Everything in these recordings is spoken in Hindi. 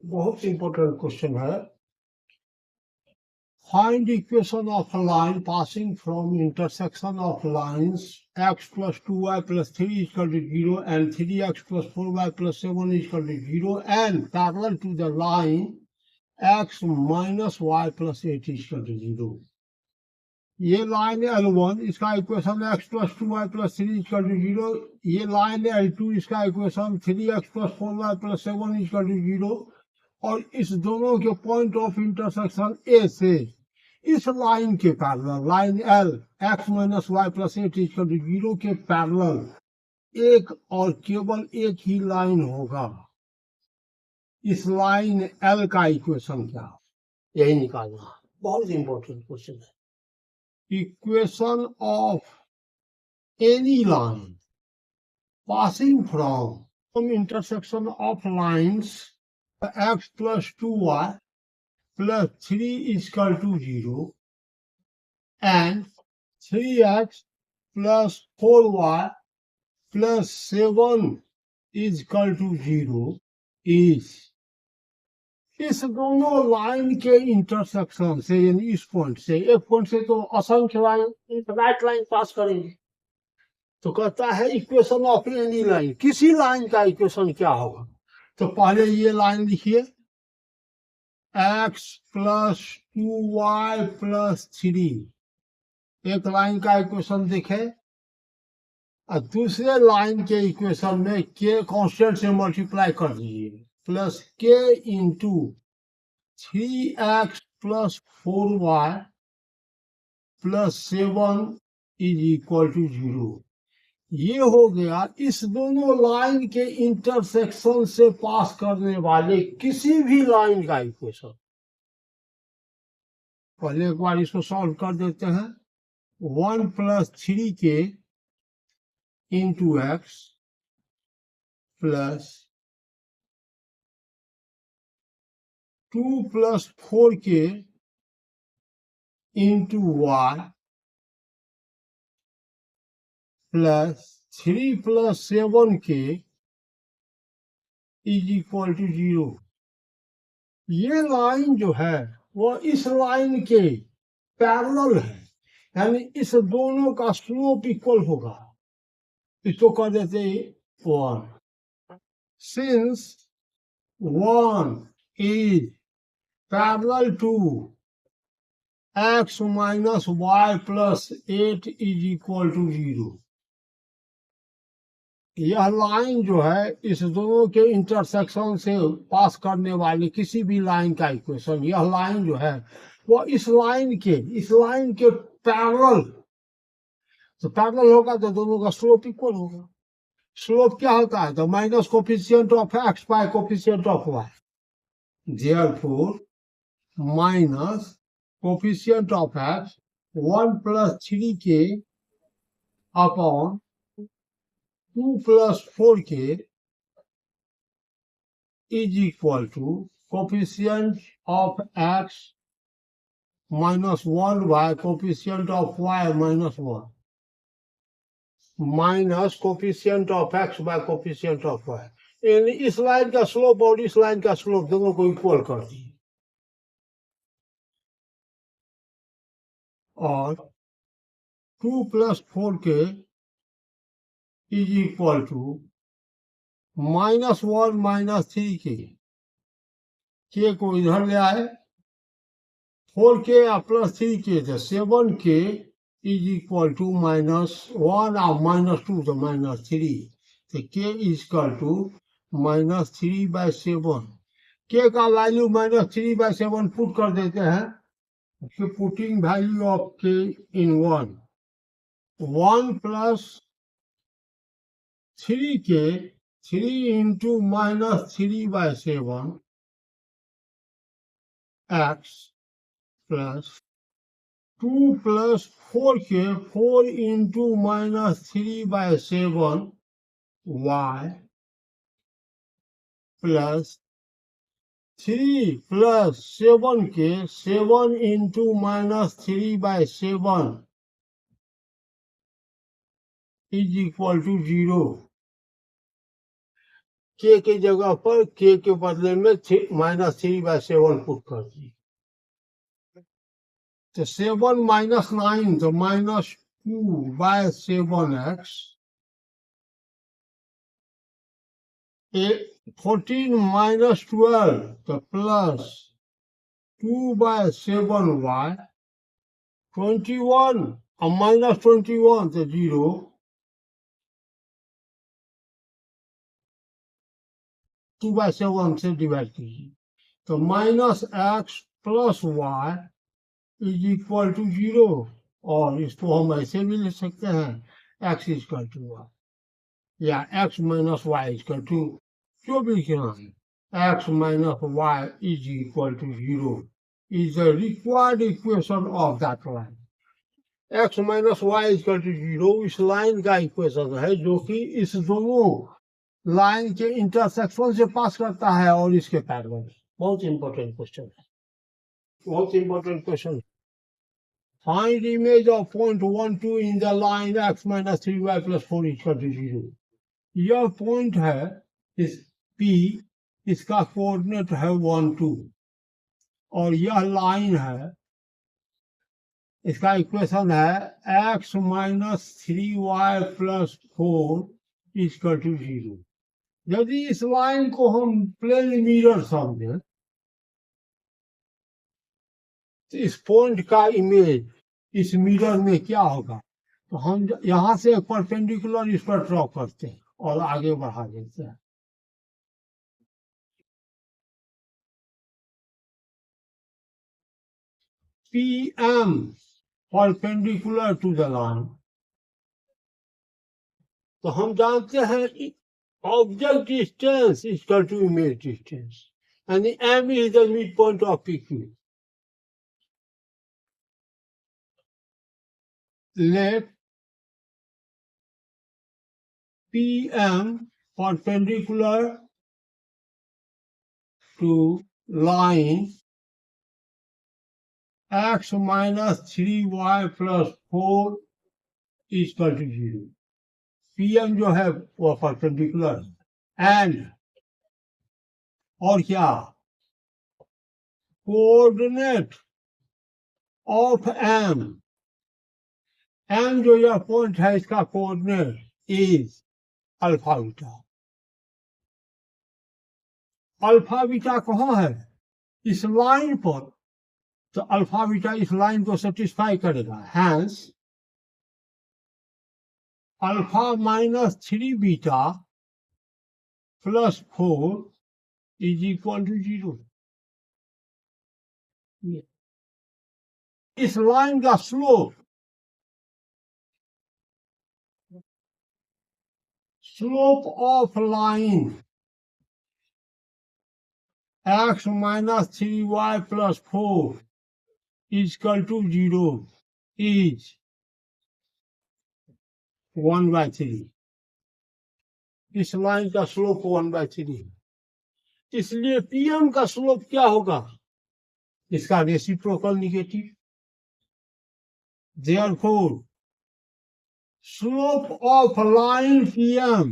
बहुत इंपॉर्टेंट क्वेश्चन है। Find equation of a line passing from intersection of lines x plus 2y plus 3 is equal to 0 and 3x plus 4y plus 7 is equal to 0 and parallel to the line x minus y plus 8 is equal to 0। ये लाइन L1 इसका equation x plus 2y plus 3 is equal to 0। ये लाइन L2 इसका equation 3x plus 4y plus 7 is equal to 0। और इस दोनों के पॉइंट ऑफ इंटरसेक्शन ए से इस लाइन के parallel line L X minus Y plus 8 equal to 0 के पैरेलल एक और केवल एक ही लाइन होगा। इस लाइन एल का इक्वेशन क्या, यही निकालना। बहुत इंपॉर्टेंट क्वेश्चन है। Equation of any line passing from intersection of lines x plus 2y plus 3 is equal to 0 and 3x plus 4y plus 7 is equal to 0 is इस दोनों लाइन के इंटरसेक्शन से यानी इस पॉइंट से एक पॉइंट से तो असंख्य लाइन राइट लाइन पास करेंगे। तो कहता है इक्वेशन ऑफ एनी लाइन, किसी लाइन का इक्वेशन क्या होगा। तो पहले ये लाइन लिखिए x plus 2y plus 3, एक लाइन का इक्वेशन देखे और दूसरे लाइन के इक्वेशन में k कांस्टेंट से मल्टीप्लाई कर दीजिए plus k into 3x plus 4y plus 7 is equal to 0। ये हो गया इस दोनों लाइन के इंटरसेक्शन से पास करने वाले किसी भी लाइन का इक्वेशन। पहले एक बार इसको सॉल्व कर देते हैं। 1 plus 3k into x plus 2 plus 4k into y plus 3 plus 7k is equal to 0। ये लाइन जो है वो इस लाइन के पैरेलल है, यानी इस दोनों का स्लोप इक्वल होगा। इसको कर देते 1। Since 1 is parallel to x minus Y plus 8 is equal to 0। यह लाइन जो है इस दोनों के इंटरसेक्शन से पास करने वाली किसी भी लाइन का इक्वेशन, यह लाइन जो है वो इस लाइन के पैरेलल, तो पैरेलल होगा तो दोनों का स्लोप इक्वल होगा। स्लोप क्या होता है, तो minus coefficient of x by coefficient of y. Therefore minus coefficient of x 1 plus 3k upon 2 plus 4k is equal to coefficient of x minus 1 by coefficient of y minus 1 minus coefficient of x by coefficient of y। यानी इस लाइन का स्लोप और इस लाइन का स्लोप दोनों को इक्वल कर दिए और 2 plus 4k is equal to -1 minus 3k। k को इधर ले आए, 4k प्लस 3k तो 7k इज इक्वल टू -1 और -2 तो -3, तो k is equal to -3/7। k का वैल्यू -3/7 पुट कर देते हैं। Putting value of k in 1 plus 3k 3 into -3/7 x plus 2 plus 4k 4 into -3/7 y plus 3 plus 7k 7 into -3/7 is equal to 0। के जगह पर के के बदले में -3/7 पुट कर दी। तो 7 - 9 तो -2/7x, 14 - 12 तो +2/7y, 21 और -21 तो 0, 2/7 से डिवाइड कीजिए तो -x + y = 0, और इसको हम ऐसे भी लिख सकते हैं x = y, या x - y = जो भी लिखना है, x - y = 0 is the required equation of that line. x - y = 0 इस लाइन का इक्वेशन है जो कि इस दोनों लाइन के इंटरसेक्शन से पास करता है और इसके पैरेलल। बहुत इंपॉर्टेंट क्वेश्चन है, बहुत important question. Find image of point 1 2 in the line x - 3y + 4 = 0। यह पॉइंट है इस P, इसका कोऑर्डिनेट है 1 2, और यह लाइन है, इसका इक्वेशन है x - 3y + 4 = 0। यदि इस लाइन को हम प्लेन मिरर समझें तो इस पॉइंट का इमेज इस मिरर में क्या होगा, तो हम यहां से एक परपेंडिकुलर इस पर ड्रॉ करते हैं और आगे बढ़ा देते हैं। PM perpendicular to the line, तो हम जानते हैं ऑब्जेक्ट डिस्टेंस = इमेज डिस्टेंस, यानी M is the midpoint of PQ. Let PM perpendicular to line x - 3y + 4 = 0. PM जो है वो परपेंडिकुलर, एंड और क्या, कोऑर्डिनेट ऑफ M, M जो यह पॉइंट है इसका coordinate is alpha beta. Alpha beta कहाँ है, इस लाइन पर, तो अल्फा बीटा इस लाइन को सेटिस्फाई करेगा, हैंस अल्फा -3 बीटा + 4 = 0। इस लाइन का slope of line x - 3y + 4 = 0 is 1/3। इस लाइन का स्लोप 1/3, इसलिए PM का स्लोप क्या होगा, इसका reciprocal negative. Therefore, slope of line PM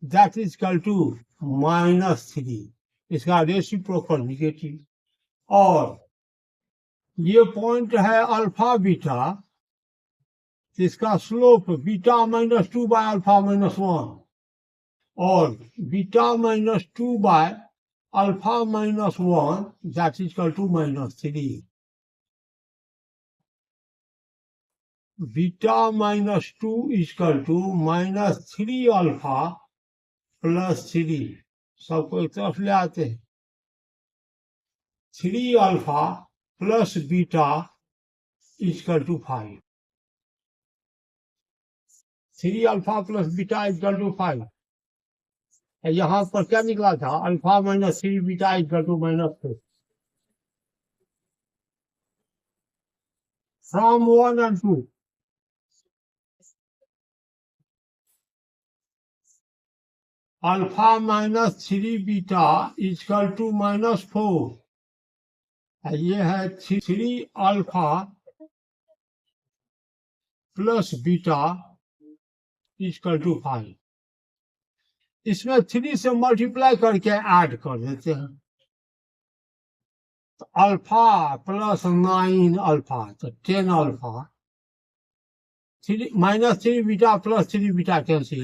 that is equal to -3, इसका रेसिप्रोकल नेगेटिव, और ये पॉइंट है अल्फा बीटा, इसका स्लोप बीटा -2/α - 1, और beta -2/α - 1 that is equal to -3। Beta -2 = -3α + 3, सबको एक तरफ ले आते हैं, 3α + बीटा = 5, 3α + बीटा = 5। यहां पर क्या निकला था, alpha -3 beta = -4। From 1 and 2, alpha -3 beta = -4, ये है 3α + बीटा = 5। इसमें 3 से मल्टीप्लाई करके ऐड कर देते हैं, तो अल्फा प्लस 9 अल्फा तो 10 alpha, 3 -3 beta plus 3 beta cancel,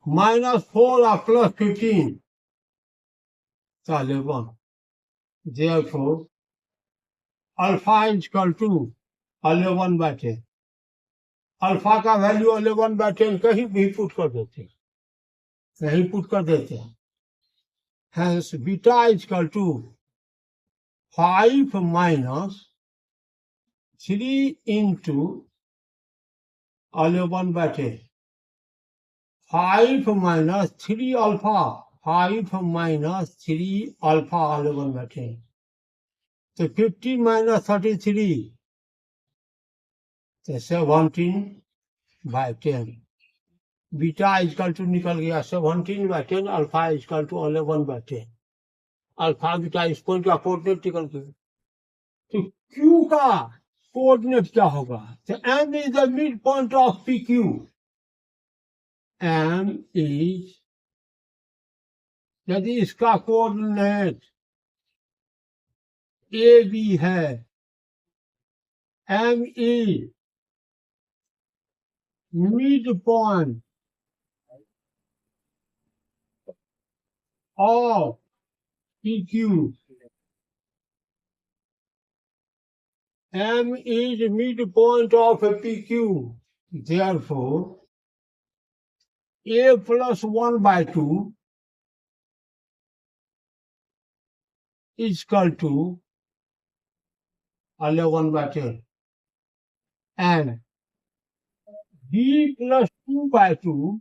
-4 और प्लस 15 तो 11, therefore alpha equal to 11/10। Alpha का वैल्यू 11/10 कहीं भी पुट कर देते हैं, कहीं पुट कर देते हैं। Hence beta equal to 5 minus 3 into 11/10। 5 minus 3 alpha, 5 minus 3 alpha 11/10, तो 15 minus 33 तो 17/10। बीटा इक्वल टू निकल गया 17/10, alpha equal to 11/10। Alpha beta इस पॉइंट का कोऑर्डिनेट निकल गया। तो क्यू का कोऑर्डिनेट क्या होगा? तो M is the midpoint of P Q. M is, यदि इसका कोऑर्डिनेट ए बी है, M is midpoint of P Q, M is midpoint of PQ. Therefore, A plus 1/2 is equal to 11/10. And B plus 2/2,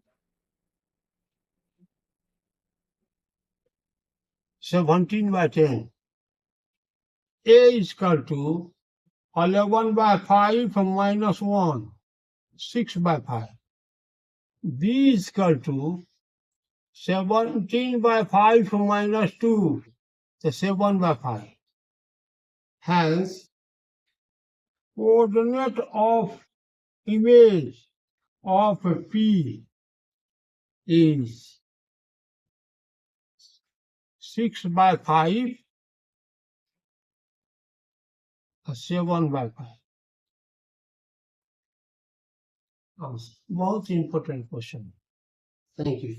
17/10. A is equal to 11/5 minus 1, 6/5. B is equal to 17/5 minus 2, so 7/5. Hence, coordinate of image of P is 6/5 or 7/5. बहुत important question. Thank you.